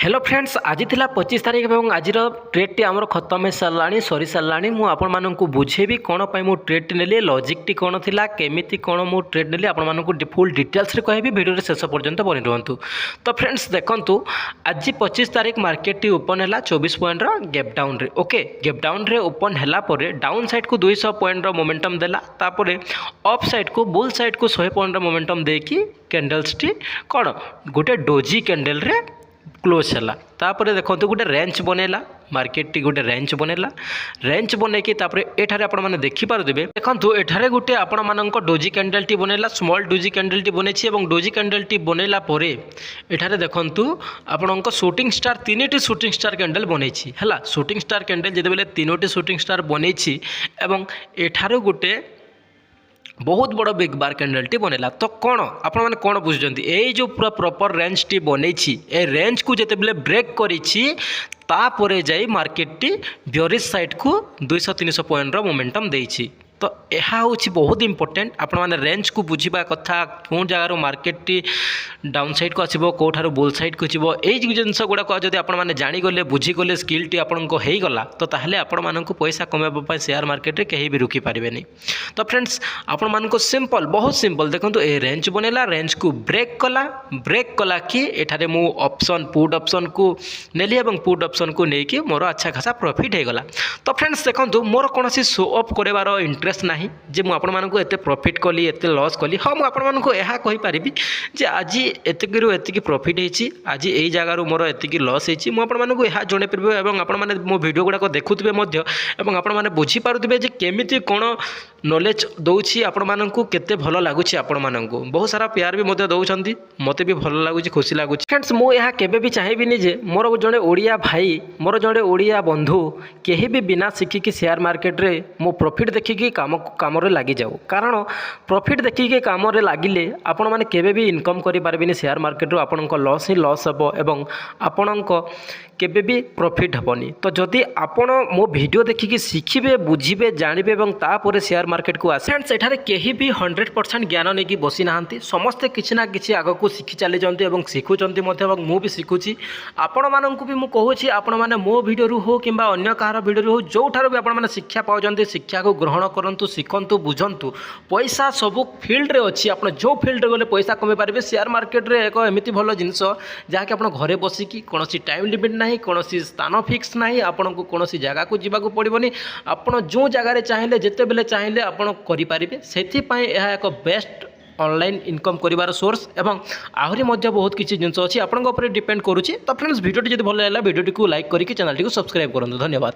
Hello friends, आज थिला 25 तारीख और आज ट्रेड आमर खत्म हो सारा सरी सारा मुझे बुझेबी कौन मु ट्रेड नेली लॉजिक टी कौन थी केमी कौन मु ट्रेड नेली आपको फुल डिटेल्स रे कहबी वीडियो शेष पर्यंत बनी रुहतु। तो फ्रेंड्स देखंतु आज 25 तारीख मार्केट टी ओपन है 24 पॉइंट गैप डाउन रे। ओके, गैप डाउन रे ओपन है डाउन साइड को 200 पॉइंट मोमेंटम देला, तापर अप साइड को बुल साइड को 100 पॉइंट मोमेंटम देकी कैंडल्स टी कौन गोटे डोजी कैंडल रे क्लोज है। तापर देखो गोटे रेंज बनैला मार्केट टी गोटे रेंज बनैला, रेंज बनैकी तापर एठारे आपण माने देखि पारुदिबे। देखंतु एठारे गोटे आपण मानक डोजी कैंडल टी बनैला, स्मॉल डोजी कैंडल टी बनैछि एवं डोजी कैंडल टी बनैला परे एठारे देखंतु आपणक शूटिंग स्टार तीनोटी शूटिंग स्टार कैंडल बनैछि हला। शूटिंग स्टार कैंडल जेतेबेले तीनोटी शूटिंग स्टार बनैछि एवं एठारे गोटे बहुत बड़ बिग बार कैंडल टी बनैला। तो कौन आपण माने कौन बुझुचंती ए जो पूरा प्रॉपर रेंज टी बनैछि ए रेंज को जेतेबेले ब्रेक करिछि तापरे जाई मार्केट टी बियरिश साइड को 200-300 पॉइंट रो मोमेंटम देइछि। तो यह हूँ बहुत इंपोर्टेंट आपण मैंने रेंज को बुझा कथा कौन जगार मार्केट टी डाउन साइड को आसो कौठार बुल साइड को जीव यही जिनस गुड़ाक जब आपने जानीगले बुझीगले स्किल टी आपको होगला तो ताहले आपण मानक पैसा कमाइबा शेयर मार्केट रे कहीं भी रुकी पारे। तो फ्रेंड्स आपण मानक सिंपल बहुत सिंपल देखो ए रेंज बनैला, रेंज को ब्रेक कला कि एठारे मु ऑप्शन पुट ऑप्शन को नेली और पुट ऑप्शन को लेकिन मोर अच्छा खासा प्रॉफिट होगला। तो फ्रेंड्स देखो मोर कौन शो ऑफ कर इंटरेस्ट नहीं जे मु आपण मानक एते प्रॉफिट कली एते लॉस कली। हाँ मुझे आपण मानक यह कहि परिबी जे आज एतिकरू एतिकी प्रॉफिट होइछि, आज एई जगार मोर एतिकी लॉस होइछि। मु आपण मानक यह जणे परिबे एवं आपण माने मो वीडियो गुडाक देखुथिबे मध्य एवं आपण माने बुझी पारुथिबे जे केमिति कोन नॉलेज दउछि आपण मानक केते भलो लागुछि। आपण मानक बहुत सारा प्यार भी मध्य दउछंती, मते भी भलो लागुछि, खुशी लागुछि। फ्रेंड्स मु यह केबे भी चाहेबिनी जे मोर जणे ओडिया भाई मोर जणे ओडिया बंधु केही भी बिना शिखिकी शेयर मार्केट रे मो प्रॉफिट देखिकी काम लगी जाऊ। कारण प्रॉफिट देखिके काम लगिले आपण माने केबे भी इनकम करि पारबिनी शेयर मार्केट रो आपनक लॉस ही लॉस हबो एवं आपनक केबे भी प्रॉफिट हबनी। तो जदि आपण मो वीडियो देखिके शिखिबे बुझिबे जानिबे एवं तापर शेयर मार्केट को आसे फ्रेंड्स एठारे केही भी 100% ज्ञान नेकी बसी नाहंती, समस्ते किछि ना किछि आगो को शिखि चली जंती एवं शिखुचंती मध्ये एवं मु भी शिखुची। आपण माननकु भी मु कहूची आपण माने मो वीडियो रु हो किंबा अन्य कार वीडियो रु हो जो ठारो भी आपण माने शिक्षा पाउजंती शिक्षा को ग्रहण करंतु, शिखंतु, बुझंतु। पैसा सबु फील्ड रे अछि, आपण जो फील्ड रे गले पैसा कमे पारिबे। शेयर मार्केट रे एक एमिति भलो जिंस जहाँकि आपण घरे बसिकी कोनोसी टाइम लिमिट नाही, कोनोसी स्थान फिक्स नाही, आपण को कोनोसी जगह को जीवा को पड़िबनी। आपण जो जगह रे चाहिले जेते बेले चाहिले आपण करि पारिबे। सेथि पय यह एक बेस्ट ऑनलाइन इनकम करिवार सोर्स एवं आहरी मध्य बहुत किसी जिंस अछि आपण ऊपर डिपेंड करूची। तो फ्रेंड्स वीडियो टी जदि भल लागला वीडियो टी को लाइक करिके चैनल टी को सब्सक्राइब करंतु। धन्यवाद।